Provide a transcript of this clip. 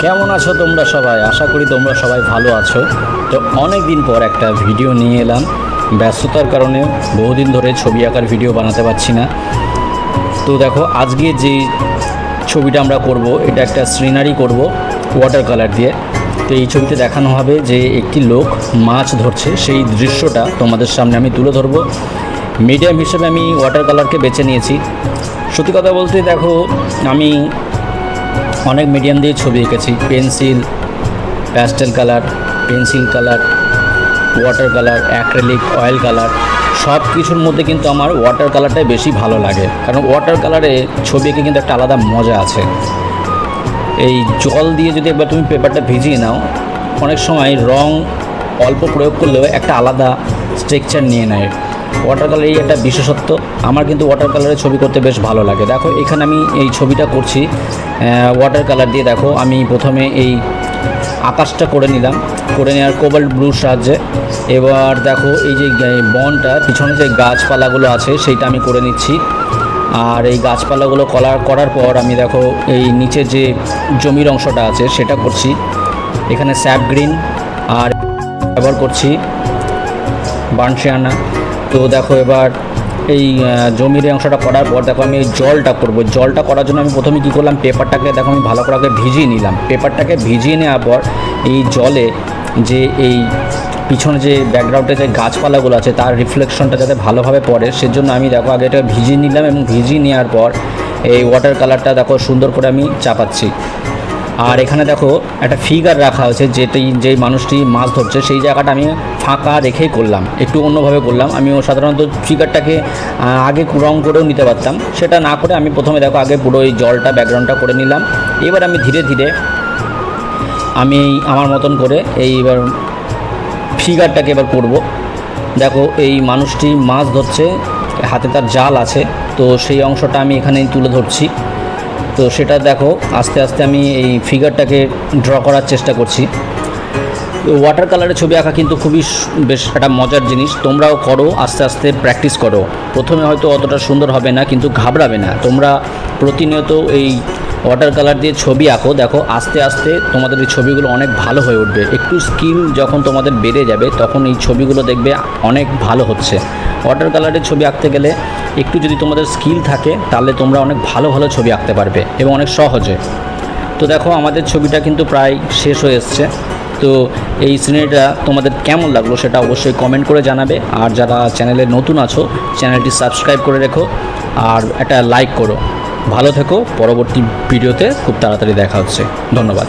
কেমন আছো তোমরা সবাই? আশা করি তোমরা সবাই ভালো আছো। তো অনেক দিন পর একটা ভিডিও নিয়ে এলাম। ব্যস্ততার কারণে বহুদিন ধরে ছবি আঁকার ভিডিও বানাতে পারছি না। তো দেখো, আজকে যে ছবিটা আমরা করব, এটা একটা সিনারি করব ওয়াটার কালার দিয়ে। তো এই ছবিতে দেখানো হবে যে একটি লোক মাছ ধরছে, সেই দৃশ্যটা তোমাদের সামনে আমি তুলে ধরব। মিডিয়াম হিসেবে আমি ওয়াটার কালারকে বেছে নিয়েছি। সত্যি কথা বলতে দেখো, আমি অনেক মিডিয়াম দিয়ে ছবি এঁকেছি। Pencil, pastel colour, pencil colour, water colour, acrylic, oil colour, সব কিছুর মধ্যে কিন্তু আমার ওয়াটার কালারটাই বেশি ভালো লাগে। কারণ ওয়াটার কালারে ছবি এঁকে কিন্তু একটা আলাদা মজা আছে। এই জল দিয়ে যদি একবার তুমি পেপারটা ভিজিয়ে নাও, অনেক সময় রং অল্প প্রয়োগ করলেও একটা আলাদা স্ট্রাকচার নিয়ে নেয়। ওয়াটার কালারই একটা বিশেষত্ব। আমার কিন্তু ওয়াটার কালারে ছবি করতে বেশ ভালো লাগে। দেখো, এখানে আমি এই ছবিটা করছি ওয়াটার কালার দিয়ে। দেখো, আমি প্রথমে এই আকাশটা করে নিলাম, করে নেওয়ার কোবাল্ট ব্লুর সাহায্যে। এবার দেখো, এই যে বনটা পিছনে যে গাছপালাগুলো আছে সেইটা আমি করে নিচ্ছি। আর এই গাছপালাগুলো করার পর আমি দেখো এই নিচে যে জমির অংশটা আছে সেটা করছি। এখানে স্যাপ গ্রিন আর ব্যবহার করছি বার্নশিয়ানা। তো দেখো, এবার এই জমির অংশটা করার পর দেখো আমি এই জলটা করব। জলটা করার জন্য আমি প্রথমে কী করলাম, পেপারটাকে দেখো আমি ভালো করে আগে ভিজিয়ে নিলাম। পেপারটাকে ভিজিয়ে নেওয়ার পর এই জলে যে এই পিছনে যে ব্যাকগ্রাউন্ডে যে গাছপালাগুলো আছে তার রিফ্লেকশনটা যাতে ভালোভাবে পড়ে, সেজন্য আমি দেখো আগে এটা ভিজিয়ে নিলাম। এবং ভিজিয়ে নেওয়ার পর এই ওয়াটার কালারটা দেখো সুন্দর করে আমি চাপাচ্ছি। আর এখানে দেখো একটা ফিগার রাখা হয়েছে, যেই মানুষটি মাছ ধরছে সেই জায়গাটা আমি ফাঁকা রেখেই করলাম, একটু অন্যভাবে করলাম। আমিও সাধারণত ফিগারটাকে আগে রং করেও নিতে পারতাম, সেটা না করে আমি প্রথমে দেখো আগে পুরো এই জলটা ব্যাকগ্রাউন্ডটা করে নিলাম। এবার আমি ধীরে ধীরে আমি আমার মতন করে এইবার ফিগারটাকে এবার করব। দেখো, এই মানুষটি মাছ ধরছে, হাতে তার জাল আছে, তো সেই অংশটা আমি এখানেই তুলে ধরছি। তো সেটা দেখো আস্তে আস্তে আমি এই ফিগারটাকে ড্র করার চেষ্টা করছি। ওয়াটার কালারের ছবি আঁকা কিন্তু খুবই বেশ একটা মজার জিনিস। তোমরাও করো, আস্তে আস্তে প্র্যাকটিস করো। প্রথমে হয়তো অতটা সুন্দর হবে না, কিন্তু ঘাবড়াবে না। তোমরা প্রতিনিয়ত এই ওয়াটার কালার দিয়ে ছবি আঁকো, দেখো আস্তে আস্তে তোমাদের এই ছবিগুলো অনেক ভালো হয়ে উঠবে। একটু স্কিল যখন তোমাদের বেড়ে যাবে তখন এই ছবিগুলো দেখবে অনেক ভালো হচ্ছে। ওয়াটার কালারের ছবি আঁকতে গেলে একটু যদি তোমাদের স্কিল থাকে তাহলে তোমরা অনেক ভালো ভালো ছবি আঁকতে পারবে এবং অনেক সহজে। তো দেখো, আমাদের ছবিটা কিন্তু প্রায় শেষ হয়ে এসছে। তো এই সিনারিটা তোমাদের কেমন লাগলো সেটা অবশ্যই কমেন্ট করে জানাবে। আর যারা চ্যানেলে নতুন আছো, চ্যানেলটি সাবস্ক্রাইব করে রেখো আর একটা লাইক করো। ভালো থেকো। পরবর্তী ভিডিওতে খুব তাড়াতাড়ি দেখা হচ্ছে। ধন্যবাদ।